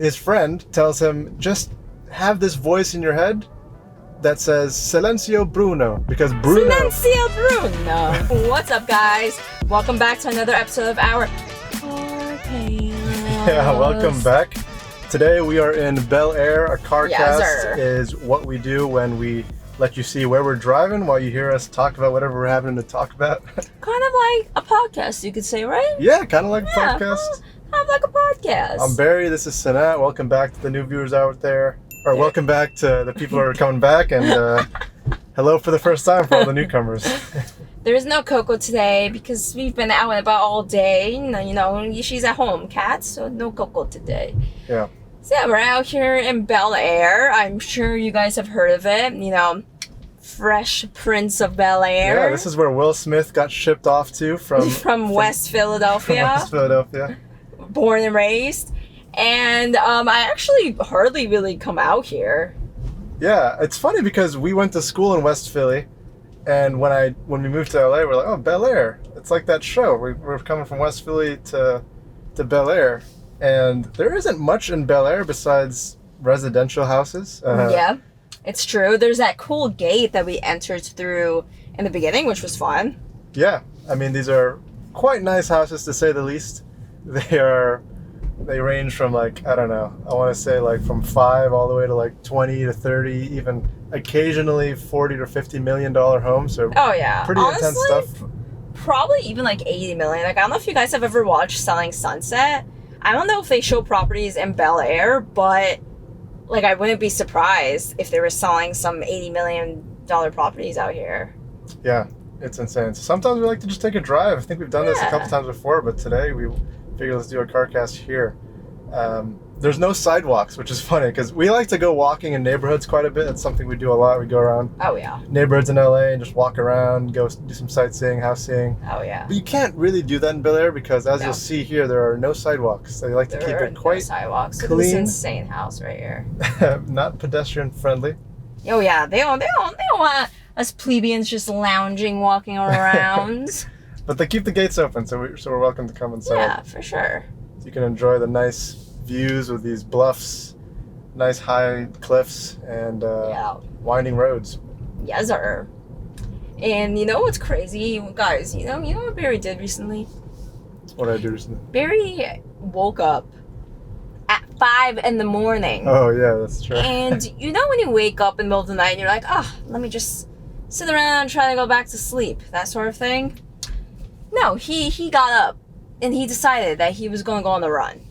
His friend tells him, just have this voice in your head that says Silencio Bruno, because Bruno... Silencio Bruno! What's up, guys? Welcome back to another episode of our carcast. Yeah, welcome back. Today we are in Bel-Air. A carcast is what we do when we let you see where we're driving while you hear us talk about whatever we're having to talk about. Kind of like a podcast, you could say, right? Yeah, kind of like a podcast. Kind of like a podcast. I'm Barry, this is Sanat. Welcome back to the new viewers out there. Or welcome back to the people who are coming back, and hello for the first time for all the newcomers. There is no Coco today because we've been out and about all day. You know, she's at home, cat, so no Coco today. Yeah. So yeah, we're out here in Bel-Air. I'm sure you guys have heard of it. You know, Fresh Prince of Bel-Air. Yeah, this is where Will Smith got shipped off to from West Philadelphia. From West Philadelphia. Born and raised. And I actually hardly really come out here. Yeah, it's funny because we went to school in West Philly, and when we moved to LA, we're like, oh, Bel-Air. It's like that show. We're coming from West Philly to Bel-Air, and there isn't much in Bel-Air besides residential houses. Yeah, it's true. There's that cool gate that we entered through in the beginning, which was fun. Yeah, I mean, these are quite nice houses to say the least. They range from, like, I don't know, I want to say like from 5 all the way to like 20 to 30, even occasionally 40 to 50 million dollar homes. So oh yeah, pretty honestly, intense stuff. Probably even like 80 million. Like, I don't know if you guys have ever watched Selling Sunset. I don't know if they show properties in Bel-Air, but like, I wouldn't be surprised if they were selling some $80 million properties out here. Yeah, it's insane. So sometimes we like to just take a drive. I think we've done this a couple times before, but today we figured let's do a carcast here. There's no sidewalks, which is funny because we like to go walking in neighborhoods quite a bit. That's something we do a lot. We go around neighborhoods in LA and just walk around, go do some sightseeing, house seeing. Oh yeah. But you can't really do that in Bel-Air because, as you'll see here, there are no sidewalks. They like to keep it quite sidewalks. clean. Look at this insane house right here. Not pedestrian friendly. Oh yeah, they don't want us plebeians just lounging, walking around. But they keep the gates open, so we're welcome to come inside. Yeah, for sure. You can enjoy the nice views with these bluffs, nice high cliffs, and winding roads. Yes, sir. And you know what's crazy, guys? You know what Barry did recently? What did I do recently? Barry woke up at 5 in the morning. Oh yeah, that's true. And you know when you wake up in the middle of the night and you're like, let me just sit around and try to go back to sleep, that sort of thing? No, he got up and he decided that he was going to go on the run.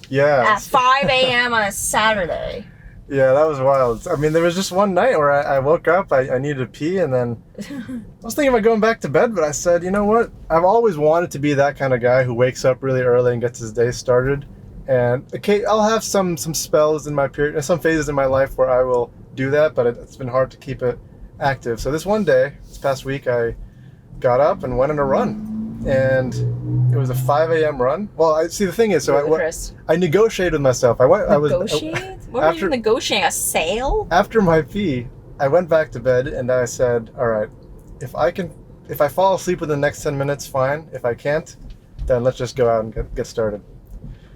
Yeah. At 5 a.m. on a Saturday. Yeah, that was wild. I mean, there was just one night where I woke up, I needed to pee, and then I was thinking about going back to bed, but I said, you know what? I've always wanted to be that kind of guy who wakes up really early and gets his day started. And okay, I'll have some spells in my period, some phases in my life where I will do that, but it's been hard to keep it active. So this one day, this past week, I got up and went on a run. And it was a 5 a.m. run. Well, the thing is, so I negotiated with myself. What were you negotiating? A sale? After my pee, I went back to bed and I said, all right, if I fall asleep within the next 10 minutes, fine. If I can't, then let's just go out and get started.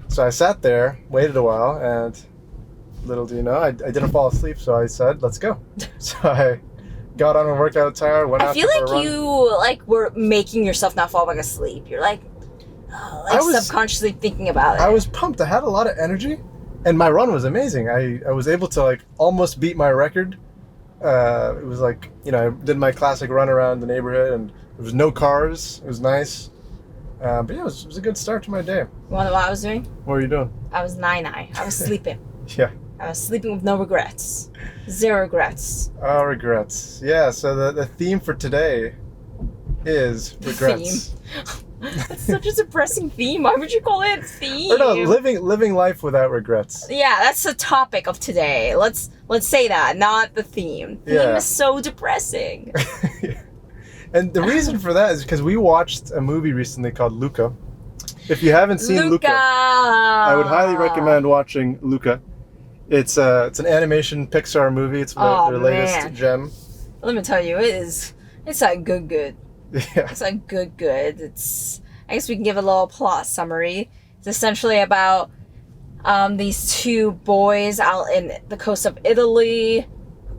So I sat there, waited a while, and little do you know, I didn't fall asleep, so I said, let's go. So I got on a workout attire, went out for a run. I feel like you were making yourself not fall back asleep. You're subconsciously thinking about it. I was pumped. I had a lot of energy, and my run was amazing. I was able to almost beat my record. It was I did my classic run around the neighborhood, and there was no cars. It was nice. But yeah, it was a good start to my day. You want to know what I was doing? What were you doing? I was nine-eye. I was sleeping. Yeah. I was sleeping with no regrets. 0 regrets. Oh, regrets. Yeah, so the theme for today is regrets. That's such a depressing theme. Why would you call it a theme? Or no, living life without regrets. Yeah, that's the topic of today. Let's say that, not the theme. Theme is so depressing. And the reason for that is because we watched a movie recently called Luca. If you haven't seen Luca, I would highly recommend watching Luca. It's an animation Pixar movie. It's their latest gem. Let me tell you, it's like good. Yeah. It's like good. I guess we can give a little plot summary. It's essentially about these two boys out in the coast of Italy,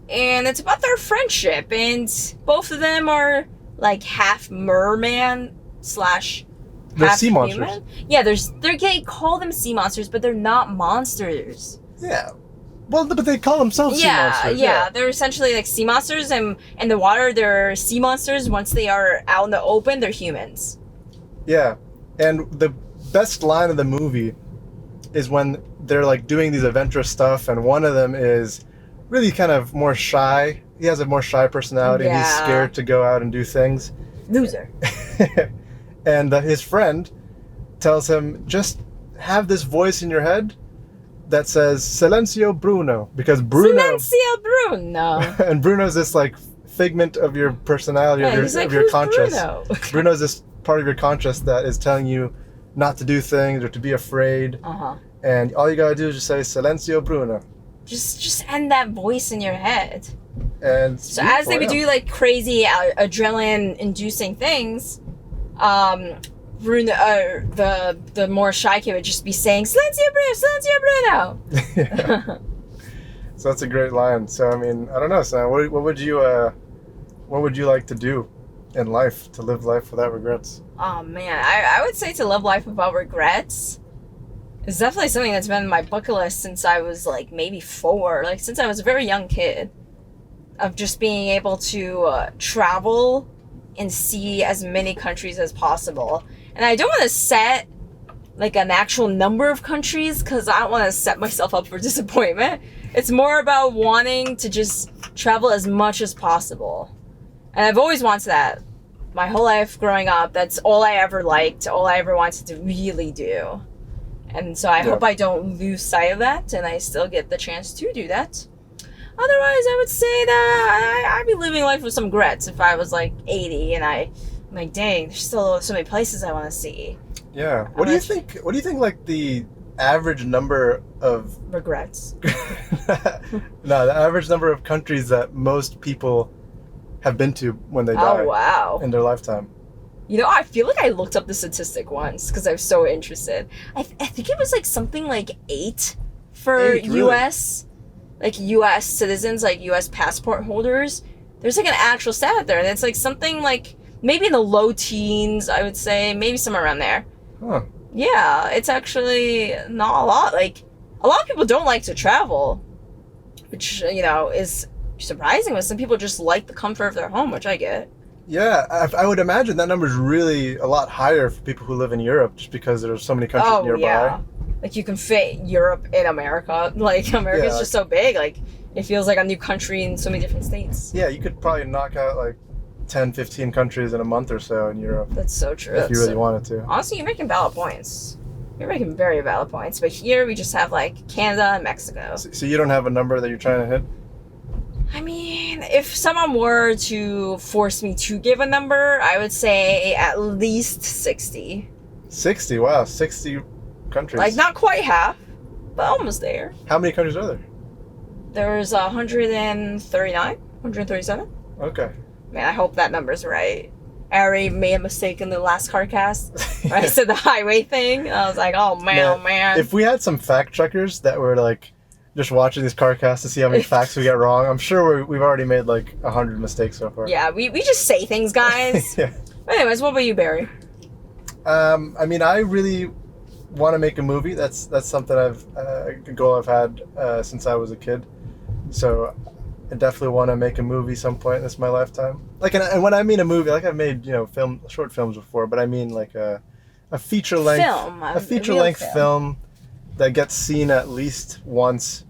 and it's about their friendship, and both of them are like half merman slash They're half sea monsters. human. Yeah, they call them sea monsters, but they're not monsters. Yeah. Well, but they call themselves sea monsters. Yeah, they're essentially like sea monsters, and in the water, they're sea monsters. Once they are out in the open, they're humans. Yeah. And the best line of the movie is when they're like doing these adventurous stuff, and one of them is really kind of more shy. He has a more shy personality, and he's Yeah. scared to go out and do things. Loser. And his friend tells him, just have this voice in your head that says Silencio Bruno, because Bruno Silencio Bruno. and Bruno's this like figment of your personality, Yeah, of he's like, your who's conscious. Bruno? Bruno's this part of your conscious that is telling you not to do things or to be afraid. Uh-huh. And all you gotta do is just say Silencio Bruno. Just end that voice in your head. And So as they would do like crazy adrenaline-inducing things, Bruno, the more shy kid would just be saying Silencio Bruno, Silencio Bruno. Yeah. So that's a great line. So I mean, I don't know, Sam. What would you like to do in life to live life without regrets? Oh man, I would say to live life without regrets is definitely something that's been on my bucket list since I was like maybe 4, like since I was a very young kid, of just being able to travel and see as many countries as possible. And I don't want to set like an actual number of countries because I don't want to set myself up for disappointment. It's more about wanting to just travel as much as possible. And I've always wanted that. My whole life growing up, that's all I ever liked, all I ever wanted to really do. And so I hope I don't lose sight of that and I still get the chance to do that. Otherwise, I would say that I'd be living life with some regrets if I was like 80 and I'm like, dang, there's still so many places I want to see. Yeah. What do you think? What do you think? Like the average number of Regrets. no, the average number of countries that most people have been to when they die Oh, wow. in their lifetime. You know, I feel like I looked up the statistic once because I was so interested. I think it was like something like 8 for 8, really? U.S. like U.S. citizens, like U.S. passport holders. There's like an actual stat out there, and it's like something like maybe in the low teens, I would say, maybe somewhere around there. Huh. Yeah, it's actually not a lot. Like, a lot of people don't like to travel, which, you know, is surprising, but some people just like the comfort of their home, which I get. Yeah, I would imagine that number is really a lot higher for people who live in Europe, just because there's so many countries nearby. Yeah. Like, you can fit Europe in America. Like, America's just so big. Like, it feels like a new country in so many different states. Yeah, you could probably knock out like 10, 15 countries in a month or so in Europe. That's so true. If you really wanted to. Honestly, you're making valid points. You're making very valid points. But here we just have, like, Canada and Mexico. So you don't have a number that you're trying to hit? I mean, if someone were to force me to give a number, I would say at least 60. 60? Wow, 60 countries. Like, not quite half, but almost there. How many countries are there? There's 139, 137. Okay. Man, I hope that number's right. I already made a mistake in the last carcast. I said the highway thing. I was like, oh man. If we had some fact checkers that were like just watching these carcasts to see how many facts we get wrong, I'm sure we've already made like 100 mistakes so far. Yeah, we just say things, guys. Yeah. But anyways, what about you, Barry? I mean, I really want to make a movie. That's something a goal I've had since I was a kid. So I definitely want to make a movie some point in this my lifetime. Like, and when I mean a movie, like I've made short films before, but I mean like a feature length film that gets seen at least once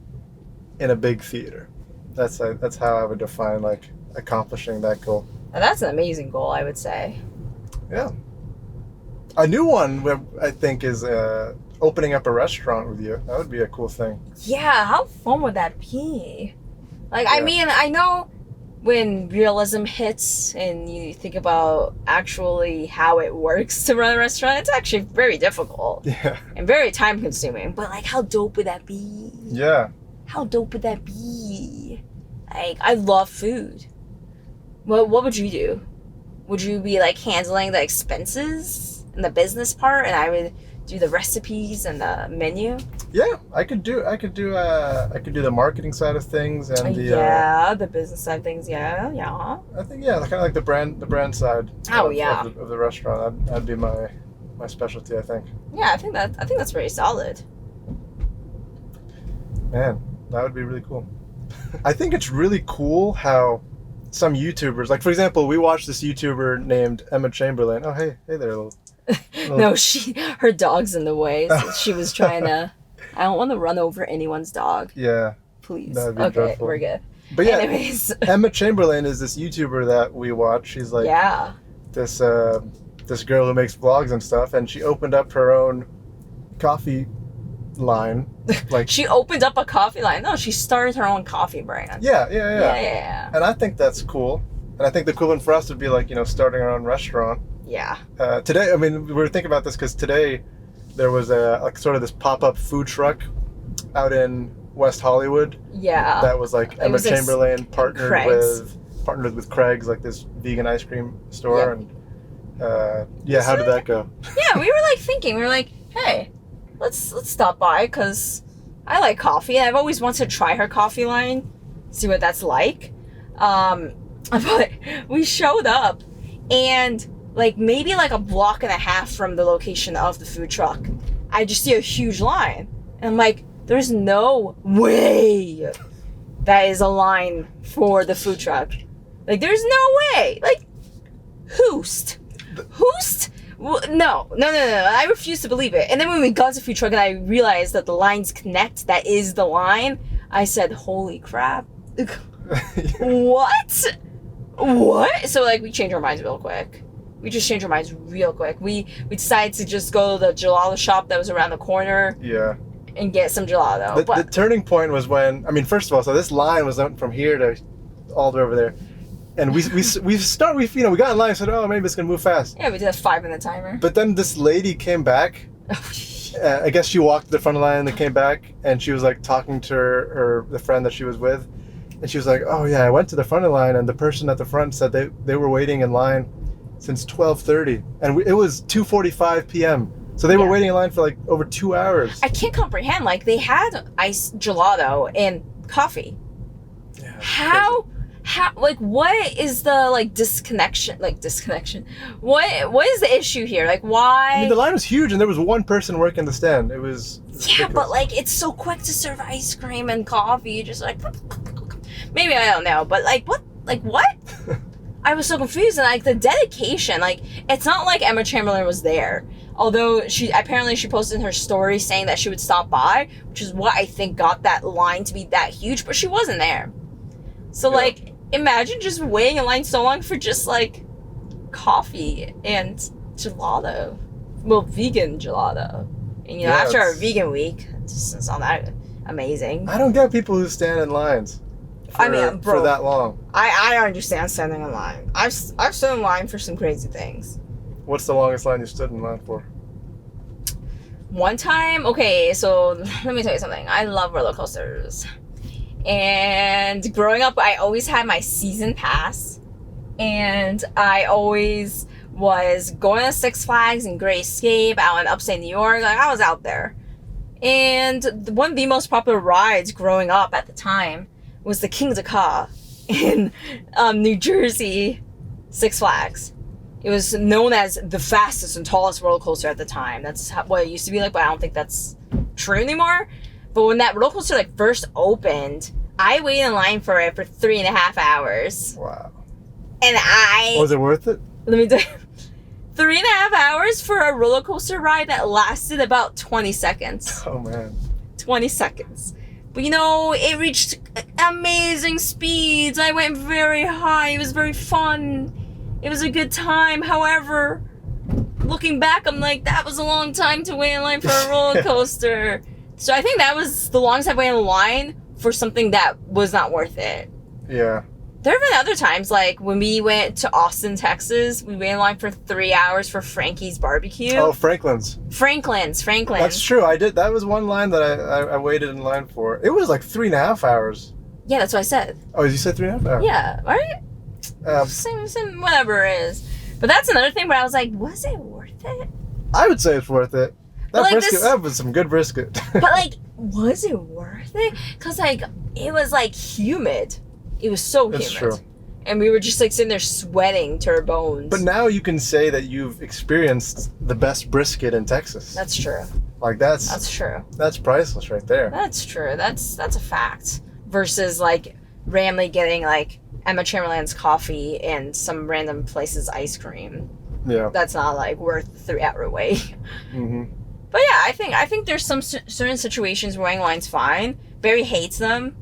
in a big theater. That's how I would define like accomplishing that goal. Now, that's an amazing goal, I would say. Yeah. A new one where I think is opening up a restaurant with you. That would be a cool thing. Yeah, how fun would that be? Like, Yeah. I mean, I know when realism hits and you think about actually how it works to run a restaurant, it's actually very difficult. Yeah. And very time consuming. But, like, how dope would that be? Yeah. How dope would that be? Like, I love food. What would you do? Would you be, like, handling the expenses and the business part, and I would do the recipes and the menu? Yeah, I could do the marketing side of things and the business side of things. Yeah. I think kind of like the brand side. Of the restaurant. That'd be my specialty, I think. Yeah, I think that's very solid. Man, that would be really cool. I think it's really cool how some YouTubers, like for example, we watched this YouTuber named Emma Chamberlain. Oh, hey there, little. No, her dog's in the way. So she was trying to. I don't want to run over anyone's dog. Yeah. Please. That'd be okay, dreadful. we're good. But yeah, anyways, Emma Chamberlain is this YouTuber that we watch. She's like this girl who makes vlogs and stuff, and she opened up her own coffee line. Like she opened up a coffee line. No, she started her own coffee brand. Yeah. And I think that's cool. And I think the cool one for us would be like, starting our own restaurant. Yeah. Today, I mean, we were thinking about this because today there was sort of this pop-up food truck out in West Hollywood. Yeah. That was like Emma Chamberlain partnered with Craig's, like this vegan ice cream store. And how did that go? Yeah, we were like thinking, hey, let's stop by because I like coffee. I've always wanted to try her coffee line, see what that's like. But we showed up, and like maybe like a block and a half from the location of the food truck, I just see a huge line, and I'm like, there's no way that is a line for the food truck. Like, there's no way. Like, Hoost? No. I refuse to believe it. And then when we got to the food truck and I realized that the lines connect, that is the line, I said, holy crap. What? So, like, we changed our minds real quick. We decided to just go to the gelato shop that was around the corner. Yeah. And get some gelato. The turning point was when, I mean, first of all, so this line was from here to all the way over there. And we got in line and said, oh, maybe it's going to move fast. Yeah, we did a 5-minute timer. But then this lady came back. I guess she walked to the front of the line and then came back. And she was like talking to the friend that she was with. And she was like, oh yeah, I went to the front of the line and the person at the front said they were waiting in line since 12:30. And it was 2:45 p.m. So they were waiting in line for like over 2 hours. I can't comprehend. Like, they had iced gelato and coffee. Yeah, how, like, what is the, like, disconnection? What is the issue here? Like, why? I mean, the line was huge and there was one person working the stand. It was ridiculous. But, like, it's so quick to serve ice cream and coffee. Just, like, maybe I don't know. But, like, what? I was so confused. And, like, the dedication, like, it's not like Emma Chamberlain was there. Although she posted in her story saying that she would stop by, which is what I think got that line to be that huge, but she wasn't there. So like, imagine just waiting in line so long for just like coffee and gelato. Well, vegan gelato. And after our vegan week, it's not that amazing. I don't get people who stand in lines for that long. I understand standing in line. I've stood in line for some crazy things. What's the longest line you stood in line for? One time, okay, so let me tell you something. I love roller coasters. And growing up, I always had my season pass. And I always was going to Six Flags and Great Escape out in upstate New York. Like, I was out there. And one of the most popular rides growing up at the time was the King's of Ka in New Jersey Six Flags. It was known as the fastest and tallest roller coaster at the time. That's what it used to be like, but I don't think that's true anymore. But when that roller coaster like first opened, I waited in line for it for 3.5 hours. Wow. And was it worth it? Let me tell you, 3.5 hours for a roller coaster ride that lasted about 20 seconds. Oh man. 20 seconds. But it reached amazing speeds. I went very high. It was very fun. It was a good time. However, looking back, I'm like, that was a long time to wait in line for a roller coaster. So I think that was the longest I've waited in line for something that was not worth it. Yeah. There have been other times, like when we went to Austin, Texas, we waited in line for 3 hours for Frankie's barbecue. Oh, Franklin's. Franklin's. That's true. I did. That was one line that I waited in line for. It was like 3.5 hours. Yeah, that's what I said. Oh, you said 3.5 hours? Yeah, right? Same, whatever it is. But that's another thing where I was like, was it worth it? I would say it's worth it. That like brisket, that was some good brisket. But like, was it worth it? Cause like it was like humid. It was so humid. That's true. And we were just like sitting there sweating to our bones. But now you can say that you've experienced the best brisket in Texas. That's true. Like that's true. That's priceless right there. That's true. That's a fact. Versus like randomly getting like Emma Chamberlain's coffee and some random place's ice cream. Yeah. That's not like worth the 3-hour wait. Mm-hmm. But yeah, I think there's some certain situations where waiting line's fine. Barry hates them.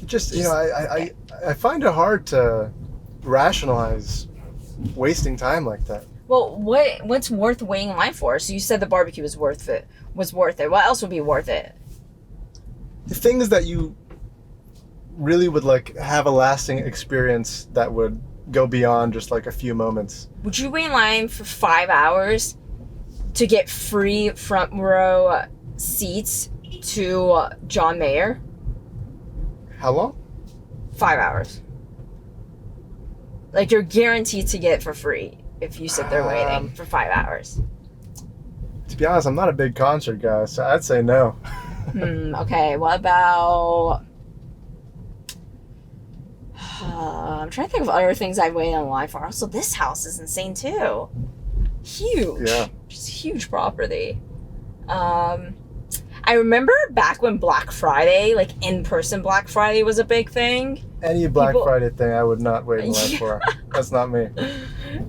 Just I find it hard to rationalize wasting time like that. Well, what's worth waiting in line for? So you said the barbecue was worth it. What else would be worth it? The things that you really would like have a lasting experience that would go beyond just like a few moments. Would you wait in line for 5 hours to get free front row seats to John Mayer? How long? 5 hours. Like you're guaranteed to get it for free if you sit there waiting for 5 hours. To be honest, I'm not a big concert guy, so I'd say no. Okay, what about... I'm trying to think of other things I've waited in line for. Also, this house is insane too. Huge. Yeah. Just huge property. I remember back when Black Friday, like in-person Black Friday was a big thing. Any Black Friday thing I would not wait in line for. That's not me.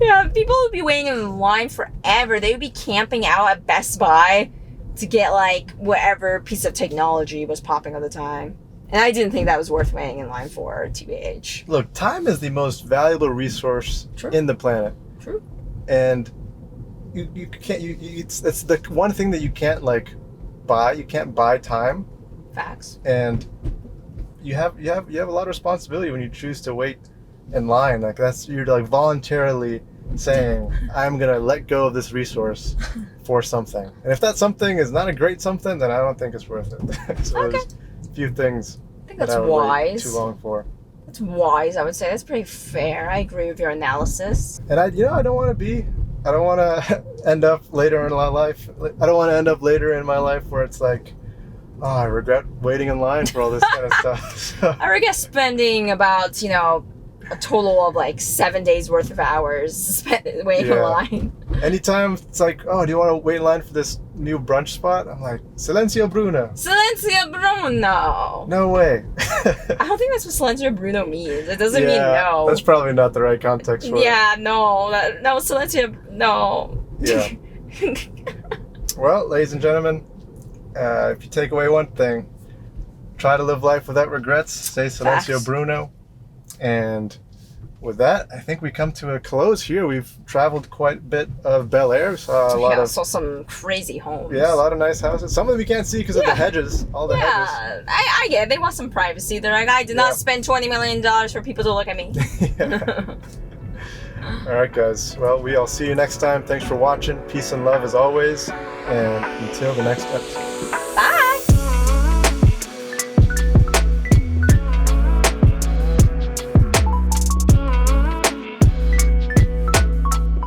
Yeah, people would be waiting in line forever. They would be camping out at Best Buy to get like whatever piece of technology was popping at the time. And I didn't think that was worth waiting in line for, TBH. Look, time is the most valuable resource in the planet. True. And you can't it's the one thing that you can't like buy. You can't buy time. Facts. And you have a lot of responsibility when you choose to wait in line. Like you're like voluntarily saying, I'm gonna let go of this resource for something. And if that something is not a great something, then I don't think it's worth it. So Okay. there's a few things I think that's that I would wait wise. too long for. That's wise, I would say. That's pretty fair. I agree with your analysis. And I don't want to end up later in my life. I don't want to end up later in my life where it's like, oh, I regret waiting in line for all this kind of stuff. So, I regret spending about, a total of like 7 days worth of hours spent waiting in line. anytime it's like, oh, do you want to wait in line for this new brunch spot? I'm like, Silencio Bruno. Silencio Bruno! No way. I don't think that's what Silencio Bruno means. It doesn't mean no. That's probably not the right context for it. Yeah, no. No, Silencio... No. Yeah. Well, ladies and gentlemen, if you take away one thing, try to live life without regrets. Say Silencio Facts. Bruno. And with that, I think we come to a close here. We've traveled quite a bit of Bel-Air. Saw some crazy homes. Yeah, a lot of nice houses. Some of them you can't see because of the hedges. All the hedges. Yeah, I get it. They want some privacy. They're like, I did not spend $20 million for people to look at me. All right, guys. Well, we'll see you next time. Thanks for watching. Peace and love as always. And until the next episode.